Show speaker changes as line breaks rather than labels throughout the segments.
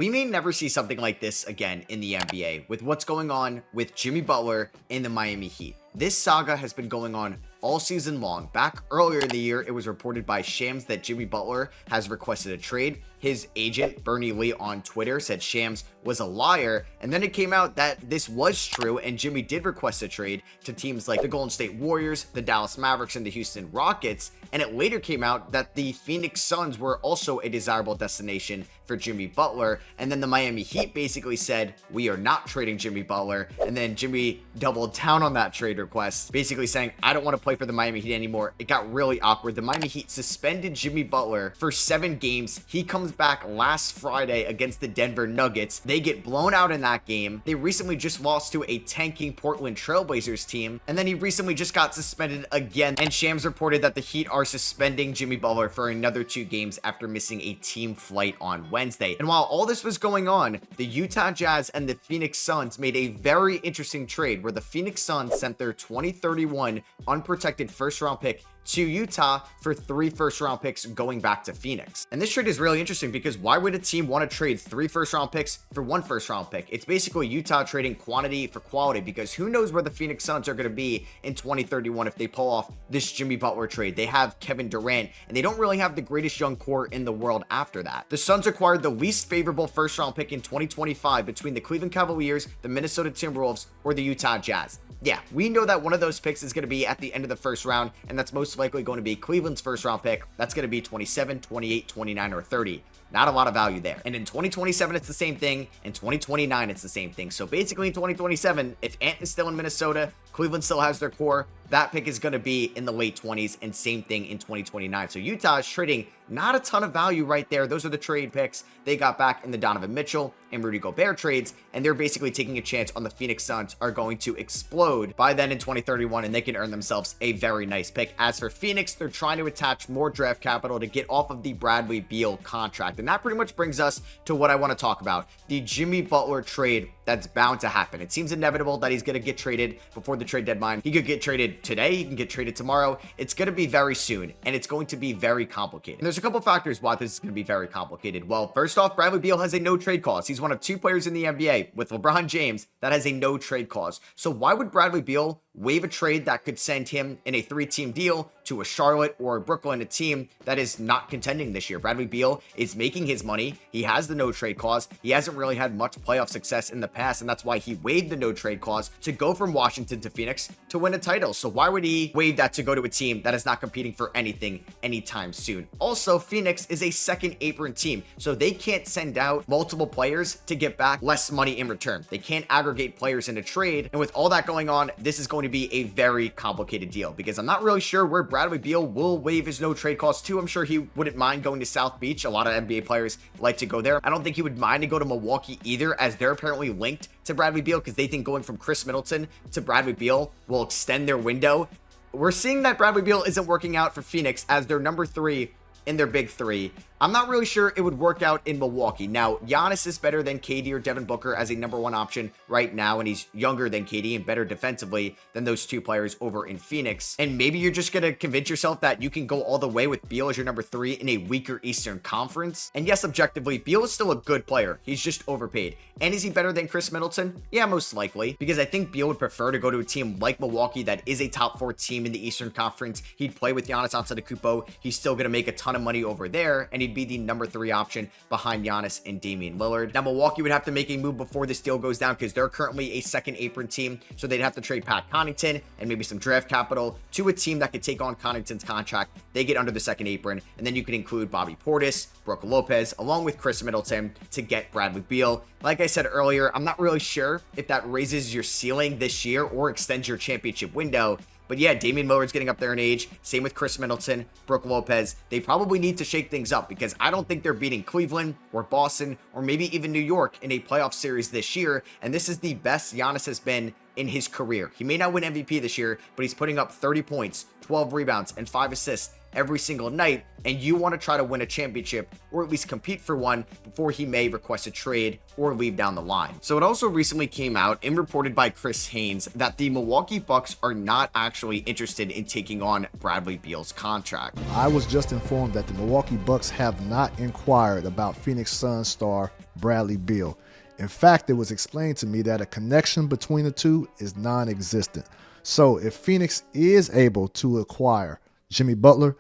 We may never see something like this again in the NBA with what's going on with Jimmy Butler and the Miami Heat. This saga has been going on all season long. Back earlier in the year, it was reported by Shams that Jimmy Butler has requested a trade. His agent, Bernie Lee, on Twitter said Shams was a liar. And then it came out that this was true and Jimmy did request a trade to teams like the Golden State Warriors, the Dallas Mavericks, and the Houston Rockets. And it later came out that the Phoenix Suns were also a desirable destination for Jimmy Butler. And then the Miami Heat basically said, we are not trading Jimmy Butler. And then Jimmy doubled down on that trade request, basically saying, I don't want to play for the Miami Heat anymore. It got really awkward. The Miami Heat suspended Jimmy Butler for 7 games. He comes back last Friday against the Denver Nuggets. They get blown out in that game. They recently just lost to a tanking Portland Trailblazers team. And then he recently just got suspended again. And Shams reported that the Heat are suspending Jimmy Butler for another 2 games after missing a team flight on Wednesday. And while all this was going on, the Utah Jazz and the Phoenix Suns made a very interesting trade where the Phoenix Suns sent their 2031 unprotected first-round pick to Utah for 3 first-round picks going back to Phoenix. And this trade is really interesting because why would a team want to trade 3 first-round picks for 1 first-round pick? It's basically Utah trading quantity for quality because who knows where the Phoenix Suns are going to be in 2031 if they pull off this Jimmy Butler trade. They have Kevin Durant and they don't really have the greatest young core in the world after that. The Suns acquired the least favorable first-round pick in 2025 between the Cleveland Cavaliers, the Minnesota Timberwolves, or the Utah Jazz. Yeah, we know that one of those picks is going to be at the end of the first round, and that's most likely going to be Cleveland's first round pick. That's going to be 27, 28, 29, or 30. Not a lot of value there. And in 2027, it's the same thing. In 2029, it's the same thing. So basically in 2027, if Ant is still in Minnesota, Cleveland still has their core, that pick is going to be in the late 20s, and same thing in 2029. So Utah is trading not a ton of value right there. Those are the trade picks they got back in the Donovan Mitchell and Rudy Gobert trades, and they're basically taking a chance on the Phoenix Suns are going to explode by then in 2031, and they can earn themselves a very nice pick. As for Phoenix, they're trying to attach more draft capital to get off of the Bradley Beal contract, and that pretty much brings us to what I want to talk about, the Jimmy Butler trade that's bound to happen. It seems inevitable that he's going to get traded before the trade deadline. He could get traded today, he can get traded tomorrow. It's going to be very soon, and it's going to be very complicated. And there's a couple factors why this is going to be very complicated. Well, first off, Bradley Beal has a no trade clause. He's one of 2 players in the NBA with LeBron James that has a no trade clause. So why would Bradley Beal waive a trade that could send him in a 3-team deal to a Charlotte or a Brooklyn, a team that is not contending this year? Bradley Beal is making his money. He has the no trade clause. He hasn't really had much playoff success in the past, and that's why he waived the no trade clause to go from Washington to Phoenix to win a title. So why would he waive that to go to a team that is not competing for anything anytime soon? Also, Phoenix is a second apron team, so they can't send out multiple players to get back less money in return. They can't aggregate players in a trade, and with all that going on, this is going to be a very complicated deal because I'm not really sure where Bradley Beal will waive his no trade clause to. I'm sure he wouldn't mind going to South Beach. A lot of NBA players like to go there. I don't think he would mind to go to Milwaukee either, as they're apparently linked to Bradley Beal because they think going from Chris Middleton to Bradley Beal will extend their window. We're seeing that Bradley Beal isn't working out for Phoenix as their number 3 in their big 3. I'm not really sure it would work out in Milwaukee. Now, Giannis is better than KD or Devin Booker as a number 1 option right now, and he's younger than KD and better defensively than those 2 players over in Phoenix. And maybe you're just going to convince yourself that you can go all the way with Beal as your number 3 in a weaker Eastern Conference. And yes, objectively, Beal is still a good player. He's just overpaid. And is he better than Chris Middleton? Yeah, most likely, because I think Beal would prefer to go to a team like Milwaukee that is a top 4 team in the Eastern Conference. He'd play with Giannis Antetokounmpo. He's still going to make a ton of money over there, and he'd be the number 3 option behind Giannis and Damian Lillard. Now, Milwaukee would have to make a move before this deal goes down because they're currently a second apron team, so they'd have to trade Pat Connaughton and maybe some draft capital to a team that could take on Connaughton's contract. They get under the second apron, and then you could include Bobby Portis, Brook Lopez, along with Chris Middleton to get Bradley Beal. Like I said earlier, I'm not really sure if that raises your ceiling this year or extends your championship window. But yeah, Damian Lillard's getting up there in age. Same with Chris Middleton, Brook Lopez. They probably need to shake things up because I don't think they're beating Cleveland or Boston or maybe even New York in a playoff series this year. And this is the best Giannis has been in his career. He may not win MVP this year, but he's putting up 30 points, 12 rebounds, and 5 assists every single night, and you want to try to win a championship or at least compete for one before he may request a trade or leave down the line. So it also recently came out and reported by Chris Haynes that the Milwaukee Bucks are not actually interested in taking on Bradley Beal's contract.
I was just informed that the Milwaukee Bucks have not inquired about Phoenix Suns star Bradley Beal. In fact, it was explained to me that a connection between the two is non-existent. So if Phoenix is able to acquire Jimmy Butler,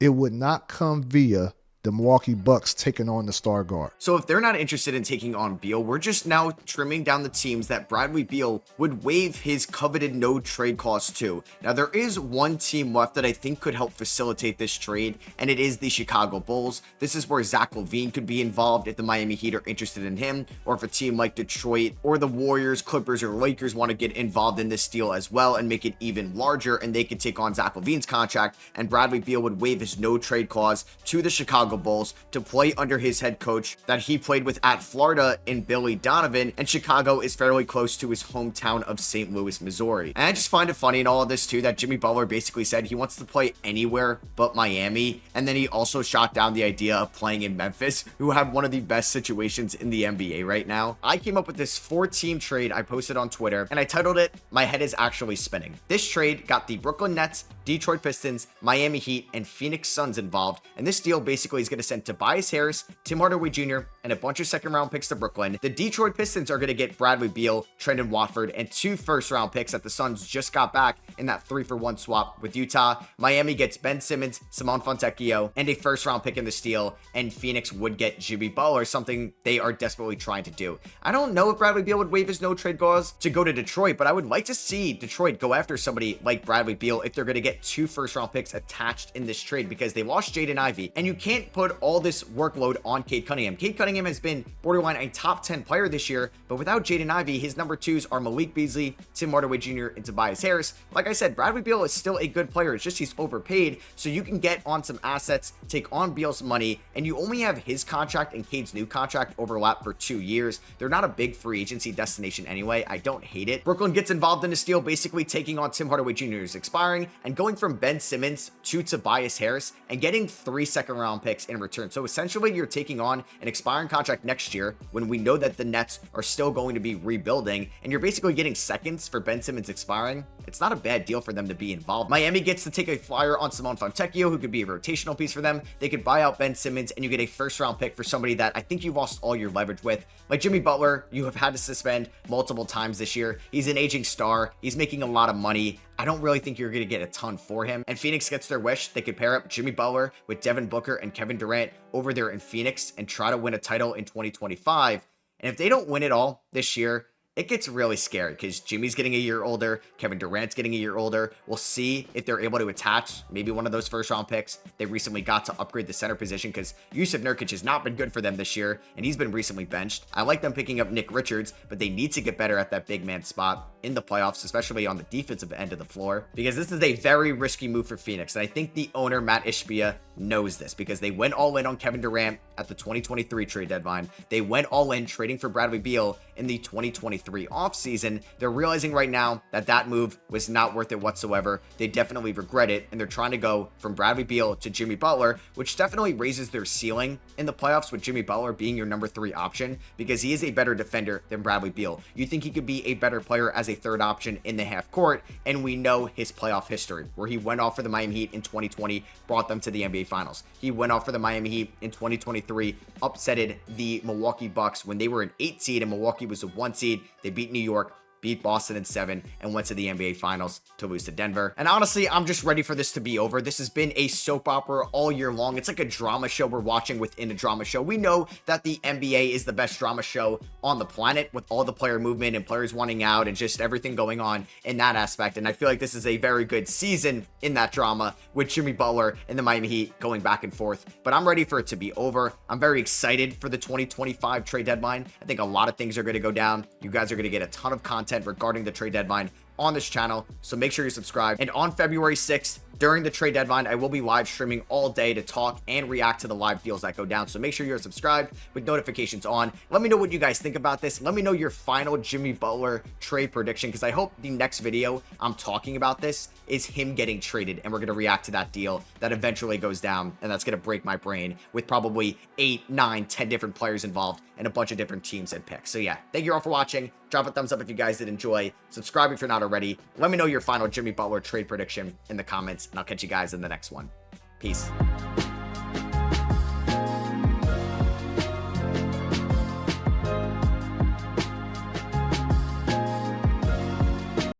it would not come via the Milwaukee Bucks taking on the star guard.
So if they're not interested in taking on Beal, we're just now trimming down the teams that Bradley Beal would waive his coveted no trade clause to. Now there is one team left that I think could help facilitate this trade, and it is the Chicago Bulls. This is where Zach LaVine could be involved if the Miami Heat are interested in him, or if a team like Detroit or the Warriors, Clippers, or Lakers want to get involved in this deal as well and make it even larger, and they could take on Zach LaVine's contract, and Bradley Beal would waive his no trade clause to the Chicago Bulls to play under his head coach that he played with at Florida in Billy Donovan, and Chicago is fairly close to his hometown of St. Louis, Missouri. And I just find it funny in all of this too that Jimmy Butler basically said he wants to play anywhere but Miami, and then he also shot down the idea of playing in Memphis, who have one of the best situations in the NBA right now. I came up with this 4-team trade I posted on Twitter, and I titled it, "My Head is Actually Spinning." This trade got the Brooklyn Nets, Detroit Pistons, Miami Heat, and Phoenix Suns involved, and this deal basically is going to send Tobias Harris, Tim Hardaway Jr., and a bunch of second-round picks to Brooklyn. The Detroit Pistons are going to get Bradley Beal, Trendon Watford, and 2 first-round picks that the Suns just got back in that 3-for-1 swap with Utah. Miami gets Ben Simmons, Simone Fontecchio, and a first-round pick in this deal, and Phoenix would get Jimmy Butler, something they are desperately trying to do. I don't know if Bradley Beal would waive his no-trade clause to go to Detroit, but I would like to see Detroit go after somebody like Bradley Beal if they're going to get 2 first-round picks attached in this trade, because they lost Jaden Ivey, and you can't put all this workload on Cade Cunningham. Cade Cunningham has been borderline a top 10 player this year, but without Jaden Ivey, his number 2s are Malik Beasley, Tim Hardaway Jr., and Tobias Harris. Like I said, Bradley Beal is still a good player. It's just he's overpaid, so you can get on some assets, take on Beal's money, and you only have his contract and Cade's new contract overlap for 2 years. They're not a big free agency destination anyway. I don't hate it. Brooklyn gets involved in this deal, basically taking on Tim Hardaway Jr.'s expiring and going from Ben Simmons to Tobias Harris and getting 3 second-round picks in return. So essentially, you're taking on an expiring contract next year when we know that the Nets are still going to be rebuilding, and you're basically getting seconds for Ben Simmons expiring. It's not a bad deal for them to be involved. Miami gets to take a flyer on Simone Fontecchio, who could be a rotational piece for them. They could buy out Ben Simmons, and you get a first-round pick for somebody that I think you've lost all your leverage with. Like Jimmy Butler, you have had to suspend multiple times this year. He's an aging star. He's making a lot of money. I don't really think you're going to get a ton for him. And Phoenix gets their wish. They could pair up Jimmy Butler with Devin Booker and Kevin Durant over there in Phoenix and try to win a title in 2025. And if they don't win it all this year, it gets really scary because Jimmy's getting a year older. Kevin Durant's getting a year older. We'll see if they're able to attach maybe one of those first-round picks. They recently got to upgrade the center position because Yusuf Nurkic has not been good for them this year, and he's been recently benched. I like them picking up Nick Richards, but they need to get better at that big man spot in the playoffs, especially on the defensive end of the floor, because this is a very risky move for Phoenix. And I think the owner, Matt Ishbia, knows this because they went all in on Kevin Durant at the 2023 trade deadline. They went all in trading for Bradley Beal in the 2023 offseason. They're realizing right now that that move was not worth it whatsoever. They definitely regret it, and they're trying to go from Bradley Beal to Jimmy Butler, which definitely raises their ceiling in the playoffs with Jimmy Butler being your number 3 option because he is a better defender than Bradley Beal. You think he could be a better player as a third option in the half court, and we know his playoff history where he went off for the Miami Heat in 2020, brought them to the NBA Finals. He went off for the Miami Heat in 2023, upsetted the Milwaukee Bucks when they were an 8 seed and Milwaukee was a 1 seed. They beat New York, beat Boston in 7, and went to the NBA Finals to lose to Denver. And honestly, I'm just ready for this to be over. This has been a soap opera all year long. It's like a drama show we're watching within a drama show. We know that the NBA is the best drama show on the planet with all the player movement and players wanting out and just everything going on in that aspect. And I feel like this is a very good season in that drama with Jimmy Butler and the Miami Heat going back and forth. But I'm ready for it to be over. I'm very excited for the 2025 trade deadline. I think a lot of things are going to go down. You guys are going to get a ton of content regarding the trade deadline on this channel, so make sure you subscribe. And on February 6th, during the trade deadline, I will be live streaming all day to talk and react to the live deals that go down. So make sure you're subscribed with notifications on. Let me know what you guys think about this. Let me know your final Jimmy Butler trade prediction, because I hope the next video I'm talking about this is him getting traded, and we're going to react to that deal that eventually goes down, and that's going to break my brain with probably 8, 9, 10 different players involved and a bunch of different teams and picks. So yeah, thank you all for watching. Drop a thumbs up if you guys did enjoy. Subscribe if you're not already. Let me know your final Jimmy Butler trade prediction in the comments, and I'll catch you guys in the next one. Peace.